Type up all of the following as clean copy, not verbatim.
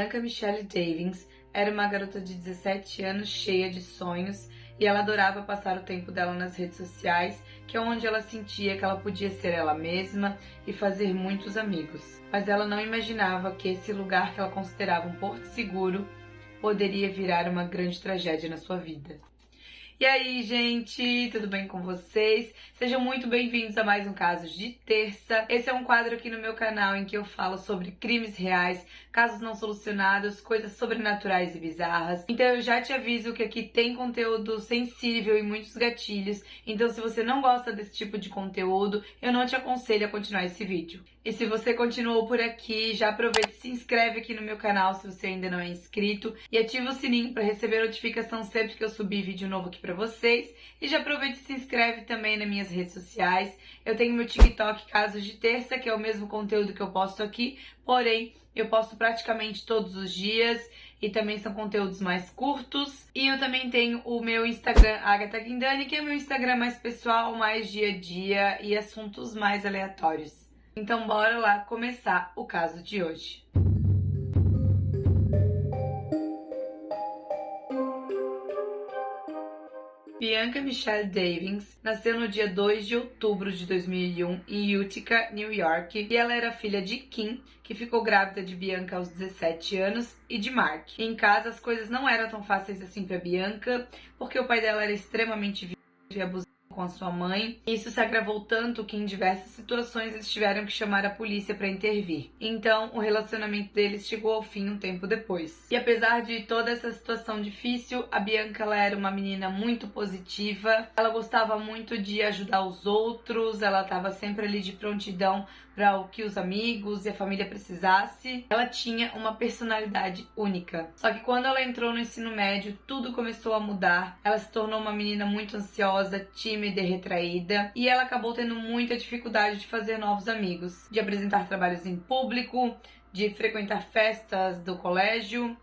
Bianca Michelle Davis era uma garota de 17 anos cheia de sonhos e ela adorava passar o tempo dela nas redes sociais, que é onde ela sentia que ela podia ser ela mesma e fazer muitos amigos. Mas ela não imaginava que esse lugar que ela considerava um porto seguro poderia virar uma grande tragédia na sua vida. E aí, gente, tudo bem com vocês? Sejam muito bem-vindos a mais um Casos de Terça. Esse é um quadro aqui no meu canal em que eu falo sobre crimes reais, casos não solucionados, coisas sobrenaturais e bizarras. Então eu já te aviso que aqui tem conteúdo sensível e muitos gatilhos, então se você não gosta desse tipo de conteúdo, eu não te aconselho a continuar esse vídeo. E se você continuou por aqui, já aproveita e se inscreve aqui no meu canal se você ainda não é inscrito e ativa o sininho para receber notificação sempre que eu subir vídeo novo aqui para vocês. E já aproveita e se inscreve também nas minhas redes sociais. Eu tenho meu TikTok Casos de Terça, que é o mesmo conteúdo que eu posto aqui, porém eu posto praticamente todos os dias e também são conteúdos mais curtos. E eu também tenho o meu Instagram, Agatha Guindani, que é meu Instagram mais pessoal, mais dia a dia e assuntos mais aleatórios. Então bora lá começar o caso de hoje. Bianca Michelle Davis nasceu no dia 2 de outubro de 2001 em Utica, New York, e ela era filha de Kim, que ficou grávida de Bianca aos 17 anos, e de Mark. Em casa as coisas não eram tão fáceis assim para Bianca, porque o pai dela era extremamente violento e abusivo com a sua mãe. Isso se agravou tanto que em diversas situações eles tiveram que chamar a polícia para intervir. Então, o relacionamento deles chegou ao fim um tempo depois. E apesar de toda essa situação difícil, a Bianca ela era uma menina muito positiva. Ela gostava muito de ajudar os outros, ela estava sempre ali de prontidão para o que os amigos e a família precisasse. Ela tinha uma personalidade única. Só que quando ela entrou no ensino médio, tudo começou a mudar. Ela se tornou uma menina muito ansiosa, tímida e retraída, e ela acabou tendo muita dificuldade de fazer novos amigos, de apresentar trabalhos em público, de frequentar festas do colégio,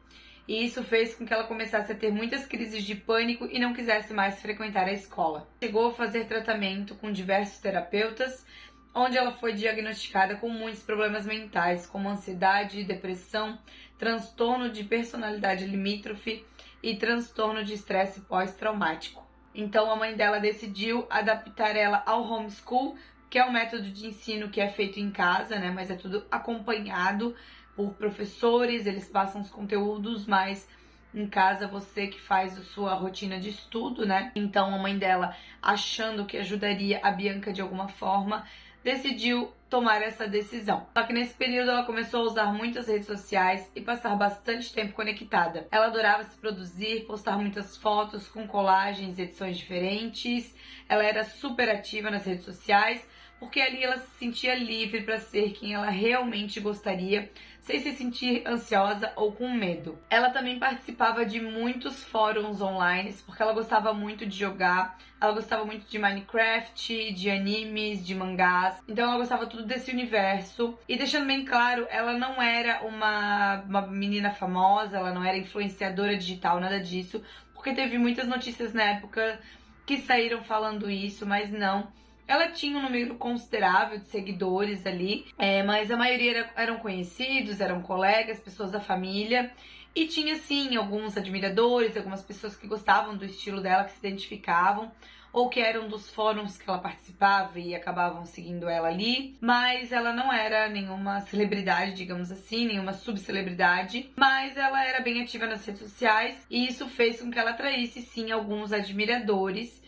e isso fez com que ela começasse a ter muitas crises de pânico e não quisesse mais frequentar a escola. Chegou a fazer tratamento com diversos terapeutas, onde ela foi diagnosticada com muitos problemas mentais, como ansiedade, depressão, transtorno de personalidade limítrofe e transtorno de estresse pós-traumático. Então a mãe dela decidiu adaptar ela ao homeschool, que é um método de ensino que é feito em casa, né? Mas é tudo acompanhado por professores, eles passam os conteúdos, mas em casa você que faz a sua rotina de estudo, né? Então a mãe dela, achando que ajudaria a Bianca de alguma forma, decidiu tomar essa decisão. Só que nesse período ela começou a usar muitas redes sociais e passar bastante tempo conectada. Ela adorava se produzir, postar muitas fotos com colagens e edições diferentes. Ela era super ativa nas redes sociais, porque ali ela se sentia livre para ser quem ela realmente gostaria, sem se sentir ansiosa ou com medo. Ela também participava de muitos fóruns online, porque ela gostava muito de jogar, ela gostava muito de Minecraft, de animes, de mangás, então ela gostava tudo desse universo. E deixando bem claro, ela não era uma menina famosa, ela não era influenciadora digital, nada disso, porque teve muitas notícias na época que saíram falando isso, mas não. Ela tinha um número considerável de seguidores ali, mas a maioria eram conhecidos, eram colegas, pessoas da família. E tinha, sim, alguns admiradores, algumas pessoas que gostavam do estilo dela, que se identificavam, ou que eram dos fóruns que ela participava e acabavam seguindo ela ali. Mas ela não era nenhuma celebridade, digamos assim, nenhuma subcelebridade. Mas ela era bem ativa nas redes sociais e isso fez com que ela atraísse, sim, alguns admiradores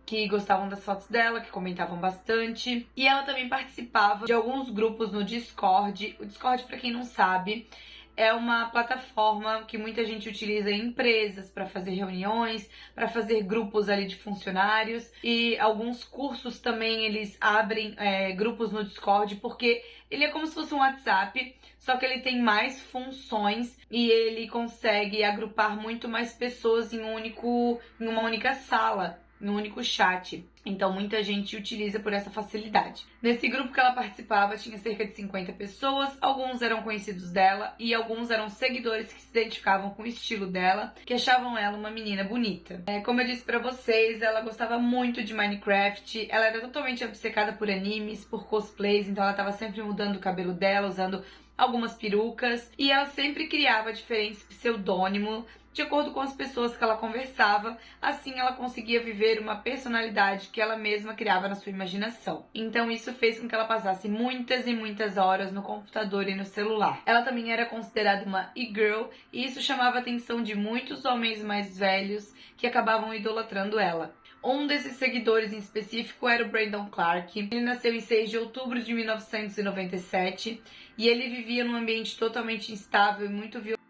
que gostavam das fotos dela, que comentavam bastante. E ela também participava de alguns grupos no Discord. O Discord, para quem não sabe, é uma plataforma que muita gente utiliza em empresas para fazer reuniões, para fazer grupos ali de funcionários, e alguns cursos também eles abrem grupos no Discord, porque ele é como se fosse um WhatsApp, só que ele tem mais funções e ele consegue agrupar muito mais pessoas em uma única sala, em um único chat. Então muita gente utiliza por essa facilidade. Nesse grupo que ela participava tinha cerca de 50 pessoas, alguns eram conhecidos dela e alguns eram seguidores que se identificavam com o estilo dela, que achavam ela uma menina bonita. Como eu disse pra vocês, ela gostava muito de Minecraft, ela era totalmente obcecada por animes, por cosplays, então ela tava sempre mudando o cabelo dela, usando algumas perucas, e ela sempre criava diferentes pseudônimos de acordo com as pessoas que ela conversava. Assim ela conseguia viver uma personalidade que ela mesma criava na sua imaginação. Então isso fez com que ela passasse muitas e muitas horas no computador e no celular. Ela também era considerada uma e-girl, e isso chamava a atenção de muitos homens mais velhos que acabavam idolatrando ela. Um desses seguidores em específico era o Brandon Clark. Ele nasceu em 6 de outubro de 1997 e ele vivia num ambiente totalmente instável e muito violento.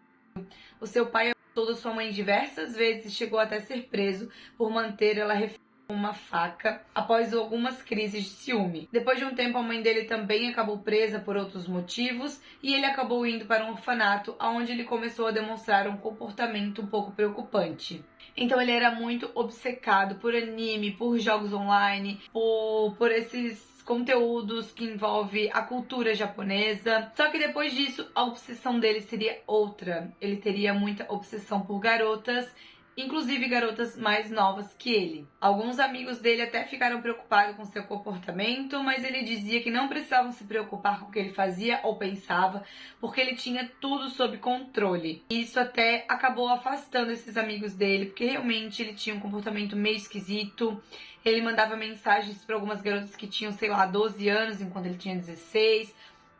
O seu pai abusou da sua mãe diversas vezes e chegou até a ser preso por manter ela refém com uma faca após algumas crises de ciúme. Depois de um tempo, a mãe dele também acabou presa por outros motivos e ele acabou indo para um orfanato, onde ele começou a demonstrar um comportamento um pouco preocupante. Então ele era muito obcecado por anime, por jogos online, por esses conteúdos que envolvem a cultura japonesa. Só que depois disso, a obsessão dele seria outra. Ele teria muita obsessão por garotas, inclusive garotas mais novas que ele. Alguns amigos dele até ficaram preocupados com seu comportamento, mas ele dizia que não precisavam se preocupar com o que ele fazia ou pensava, porque ele tinha tudo sob controle. E isso até acabou afastando esses amigos dele, porque realmente ele tinha um comportamento meio esquisito. Ele mandava mensagens para algumas garotas que tinham, sei lá, 12 anos, enquanto ele tinha 16.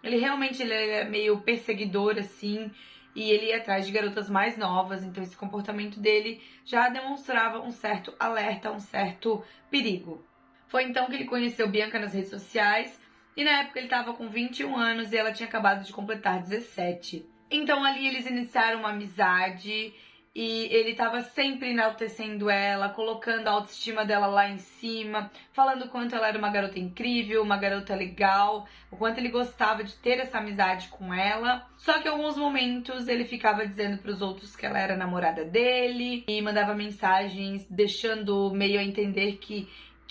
Ele era meio perseguidor, assim, e ele ia atrás de garotas mais novas, então esse comportamento dele já demonstrava um certo alerta, um certo perigo. Foi então que ele conheceu Bianca nas redes sociais, e na época ele estava com 21 anos e ela tinha acabado de completar 17. Então ali eles iniciaram uma amizade, e ele estava sempre enaltecendo ela, colocando a autoestima dela lá em cima, falando o quanto ela era uma garota incrível, uma garota legal, o quanto ele gostava de ter essa amizade com ela. Só que em alguns momentos ele ficava dizendo para os outros que ela era namorada dele e mandava mensagens deixando meio a entender que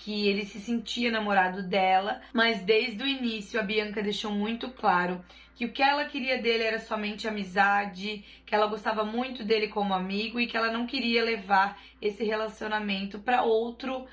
ele se sentia namorado dela, mas desde o início a Bianca deixou muito claro que o que ela queria dele era somente amizade, que ela gostava muito dele como amigo e que ela não queria levar esse relacionamento para outro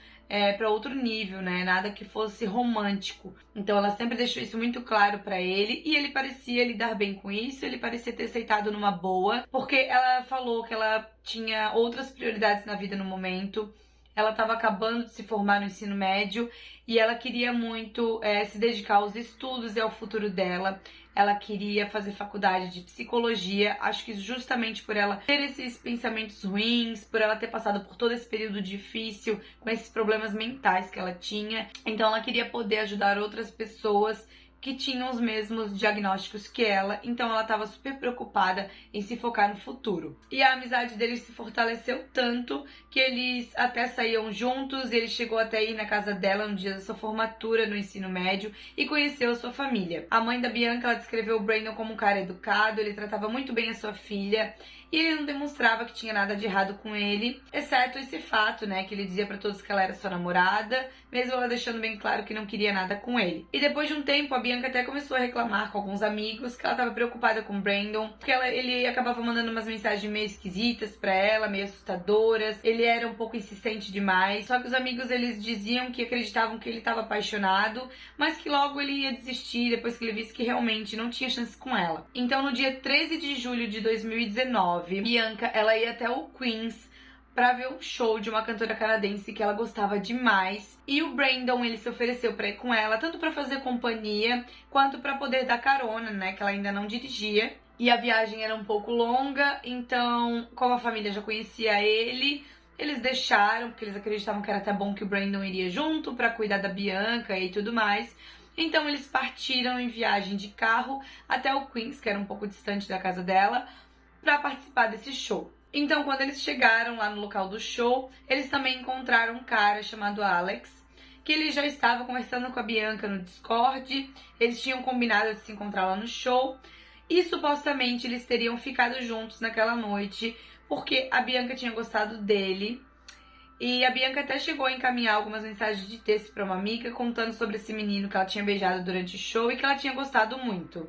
nível, né? Nada que fosse romântico. Então ela sempre deixou isso muito claro pra ele e ele parecia lidar bem com isso, ele parecia ter aceitado numa boa, porque ela falou que ela tinha outras prioridades na vida no momento. Ela estava acabando de se formar no ensino médio e ela queria muito se dedicar aos estudos e ao futuro dela. Ela queria fazer faculdade de psicologia, acho que justamente por ela ter esses pensamentos ruins, por ela ter passado por todo esse período difícil, com esses problemas mentais que ela tinha. Então ela queria poder ajudar outras pessoas que tinham os mesmos diagnósticos que ela, então ela estava super preocupada em se focar no futuro. E a amizade deles se fortaleceu tanto que eles até saíam juntos, e ele chegou até ir na casa dela no dia da sua formatura no ensino médio e conheceu a sua família. A mãe da Bianca, ela descreveu o Brandon como um cara educado, ele tratava muito bem a sua filha, e ele não demonstrava que tinha nada de errado com ele, exceto esse fato, né, que ele dizia pra todos que ela era sua namorada, mesmo ela deixando bem claro que não queria nada com ele. E depois de um tempo, a Bianca até começou a reclamar com alguns amigos que ela tava preocupada com o Brandon, porque ele acabava mandando umas mensagens meio esquisitas pra ela, meio assustadoras, ele era um pouco insistente demais, só que os amigos, eles diziam que acreditavam que ele tava apaixonado, mas que logo ele ia desistir depois que ele visse que realmente não tinha chance com ela. Então no dia 13 de julho de 2019, Bianca, ela ia até o Queens pra ver um show de uma cantora canadense que ela gostava demais. E o Brandon, ele se ofereceu pra ir com ela, tanto pra fazer companhia, quanto pra poder dar carona, né, que ela ainda não dirigia. E a viagem era um pouco longa, então, como a família já conhecia ele, eles deixaram, porque eles acreditavam que era até bom que o Brandon iria junto pra cuidar da Bianca e tudo mais. Então eles partiram em viagem de carro até o Queens, que era um pouco distante da casa dela, para participar desse show. Então, quando eles chegaram lá no local do show, eles também encontraram um cara chamado Alex, que ele já estava conversando com a Bianca no Discord, eles tinham combinado de se encontrar lá no show, e supostamente eles teriam ficado juntos naquela noite, porque a Bianca tinha gostado dele, e a Bianca até chegou a encaminhar algumas mensagens de texto para uma amiga, contando sobre esse menino que ela tinha beijado durante o show e que ela tinha gostado muito.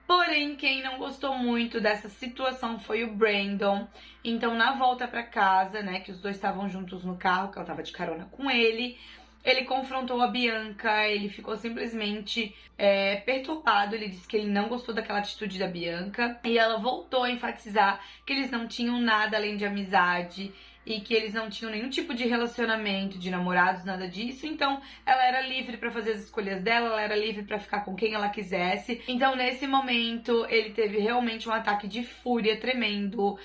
Porém, quem não gostou muito dessa situação foi o Brandon. Então, na volta pra casa, né, que os dois estavam juntos no carro, que ela tava de carona com ele ele confrontou a Bianca, ele ficou simplesmente perturbado, ele disse que ele não gostou daquela atitude da Bianca, e ela voltou a enfatizar que eles não tinham nada além de amizade, e que eles não tinham nenhum tipo de relacionamento, de namorados, nada disso. Então, ela era livre pra fazer as escolhas dela, ela era livre pra ficar com quem ela quisesse. Então, nesse momento, ele teve realmente um ataque de fúria tremendo,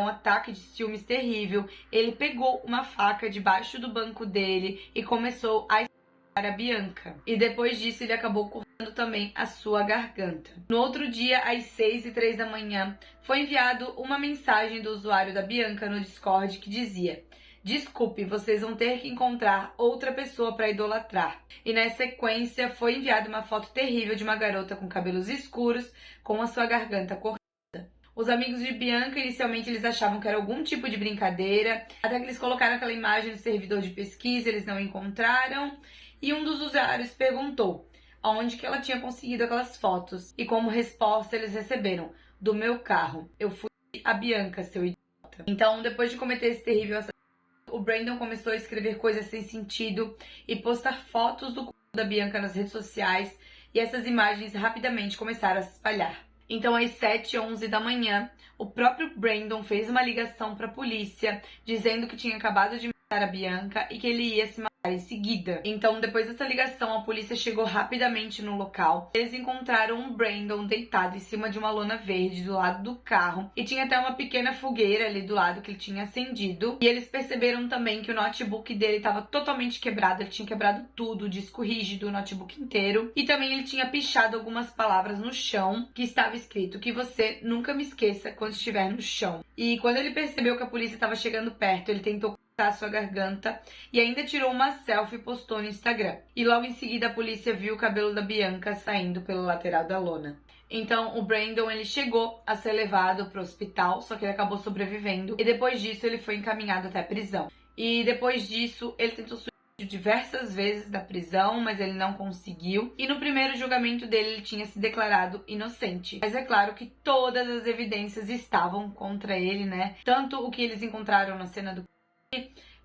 um ataque de ciúmes terrível. Ele pegou uma faca debaixo do banco dele e começou a a Bianca. E depois disso ele acabou cortando também a sua garganta. No outro dia, às 6h03 da manhã, foi enviado uma mensagem do usuário da Bianca no Discord que dizia: "Desculpe, vocês vão ter que encontrar outra pessoa para idolatrar." E na sequência foi enviada uma foto terrível de uma garota com cabelos escuros, com a sua garganta cortada. Os amigos de Bianca, inicialmente, eles achavam que era algum tipo de brincadeira, até que eles colocaram aquela imagem no servidor de pesquisa, eles não encontraram. E um dos usuários perguntou aonde que ela tinha conseguido aquelas fotos. E como resposta eles receberam: "Do meu carro. Eu fui a Bianca, seu idiota." Então, depois de cometer esse terrível assassinato, o Brandon começou a escrever coisas sem sentido e postar fotos do corpo da Bianca nas redes sociais. E essas imagens rapidamente começaram a se espalhar. Então, às 7h11 da manhã, o próprio Brandon fez uma ligação para a polícia, dizendo que tinha acabado de matar a Bianca e que ele ia se matar em seguida. Então, depois dessa ligação, a polícia chegou rapidamente no local. Eles encontraram um Brandon deitado em cima de uma lona verde do lado do carro, e tinha até uma pequena fogueira ali do lado que ele tinha acendido. E eles perceberam também que o notebook dele estava totalmente quebrado, ele tinha quebrado tudo, o disco rígido, o notebook inteiro. E também ele tinha pichado algumas palavras no chão, que estava escrito: "Que você nunca me esqueça quando estiver no chão." E quando ele percebeu que a polícia estava chegando perto, ele tentou a sua garganta e ainda tirou uma selfie e postou no Instagram. E logo em seguida a polícia viu o cabelo da Bianca saindo pelo lateral da lona. Então o Brandon, ele chegou a ser levado para o hospital, só que ele acabou sobrevivendo, e depois disso ele foi encaminhado até a prisão. E depois disso ele tentou suicídio diversas vezes da prisão, mas ele não conseguiu. E no primeiro julgamento dele ele tinha se declarado inocente. Mas é claro que todas as evidências estavam contra ele, né? Tanto o que eles encontraram na cena do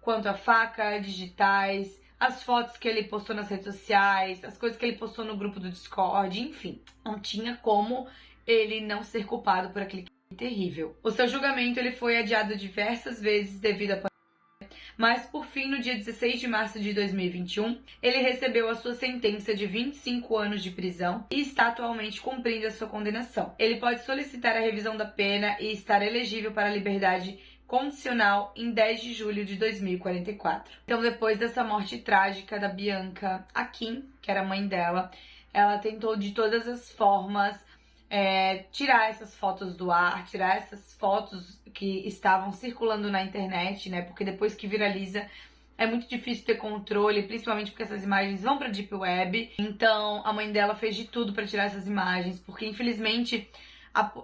quanto a faca, digitais, as fotos que ele postou nas redes sociais, as coisas que ele postou no grupo do Discord, enfim. Não tinha como ele não ser culpado por aquele crime terrível. O seu julgamento ele foi adiado diversas vezes devido à pandemia, mas por fim, no dia 16 de março de 2021, ele recebeu a sua sentença de 25 anos de prisão e está atualmente cumprindo a sua condenação. Ele pode solicitar a revisão da pena e estar elegível para a liberdade condicional em 10 de julho de 2044. Então, depois dessa morte trágica da Bianca, a Kim, que era a mãe dela, ela tentou de todas as formas tirar essas fotos do ar, tirar essas fotos que estavam circulando na internet, né? Porque depois que viraliza, é muito difícil ter controle, principalmente porque essas imagens vão pra Deep Web. Então, a mãe dela fez de tudo pra tirar essas imagens, porque infelizmente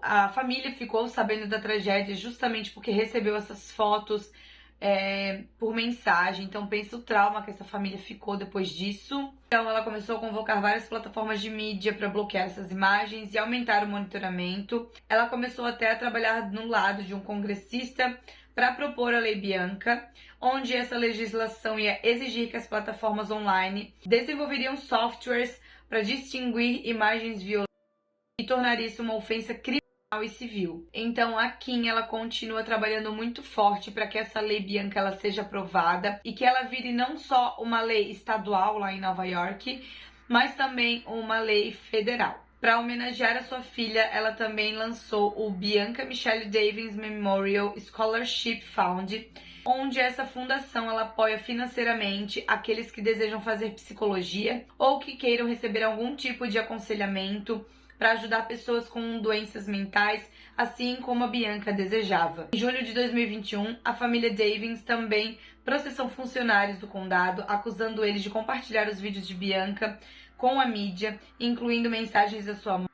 a família ficou sabendo da tragédia justamente porque recebeu essas fotos por mensagem. Então pensa o trauma que essa família ficou depois disso. Então ela começou a convocar várias plataformas de mídia para bloquear essas imagens e aumentar o monitoramento. Ela começou até a trabalhar no lado de um congressista para propor a Lei Bianca, onde essa legislação ia exigir que as plataformas online desenvolveriam softwares para distinguir imagens violentas e tornar isso uma ofensa criminal e civil. Então a Kim, ela continua trabalhando muito forte para que essa Lei Bianca ela seja aprovada e que ela vire não só uma lei estadual lá em Nova York, mas também uma lei federal. Para homenagear a sua filha, ela também lançou o Bianca Michelle Davis Memorial Scholarship Fund, onde essa fundação ela apoia financeiramente aqueles que desejam fazer psicologia ou que queiram receber algum tipo de aconselhamento para ajudar pessoas com doenças mentais, assim como a Bianca desejava. Em julho de 2021, a família Davis também processou funcionários do condado, acusando eles de compartilhar os vídeos de Bianca com a mídia, incluindo mensagens da sua mãe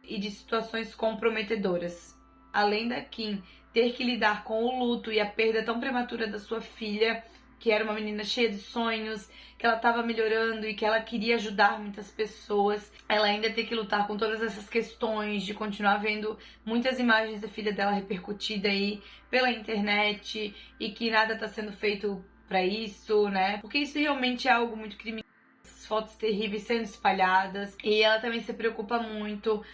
e de situações comprometedoras. Além da Kim ter que lidar com o luto e a perda tão prematura da sua filha, que era uma menina cheia de sonhos, que ela estava melhorando e que ela queria ajudar muitas pessoas, ela ainda tem que lutar com todas essas questões de continuar vendo muitas imagens da filha dela repercutida aí pela internet e que nada está sendo feito pra isso, né? Porque isso realmente é algo muito criminoso. Essas fotos terríveis sendo espalhadas. E ela também se preocupa muito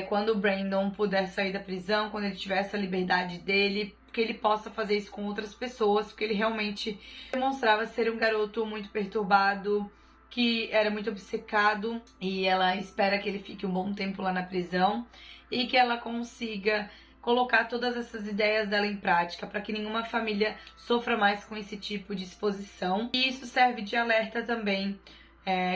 quando o Brandon puder sair da prisão, quando ele tiver essa liberdade dele, que ele possa fazer isso com outras pessoas, porque ele realmente demonstrava ser um garoto muito perturbado, que era muito obcecado, e ela espera que ele fique um bom tempo lá na prisão e que ela consiga colocar todas essas ideias dela em prática para que nenhuma família sofra mais com esse tipo de exposição. E isso serve de alerta também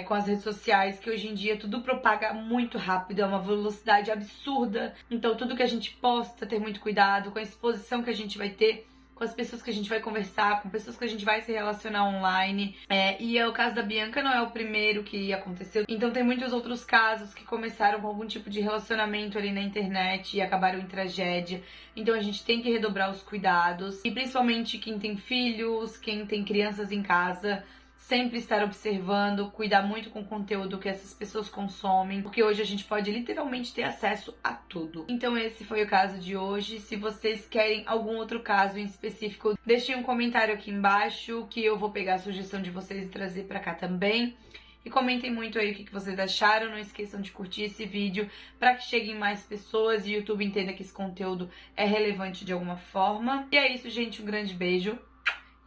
com as redes sociais, que hoje em dia tudo propaga muito rápido, é uma velocidade absurda. Então tudo que a gente posta, ter muito cuidado com a exposição que a gente vai ter, com as pessoas que a gente vai conversar, com pessoas que a gente vai se relacionar online. E o caso da Bianca não é o primeiro que aconteceu. Então tem muitos outros casos que começaram com algum tipo de relacionamento ali na internet e acabaram em tragédia. Então a gente tem que redobrar os cuidados. E principalmente quem tem filhos, quem tem crianças em casa, sempre estar observando, cuidar muito com o conteúdo que essas pessoas consomem, porque hoje a gente pode literalmente ter acesso a tudo. Então esse foi o caso de hoje. Se vocês querem algum outro caso em específico, deixem um comentário aqui embaixo que eu vou pegar a sugestão de vocês e trazer pra cá também. E comentem muito aí o que vocês acharam. Não esqueçam de curtir esse vídeo para que cheguem mais pessoas e o YouTube entenda que esse conteúdo é relevante de alguma forma. E é isso, gente. Um grande beijo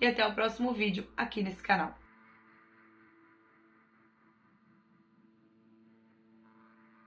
e até o próximo vídeo aqui nesse canal.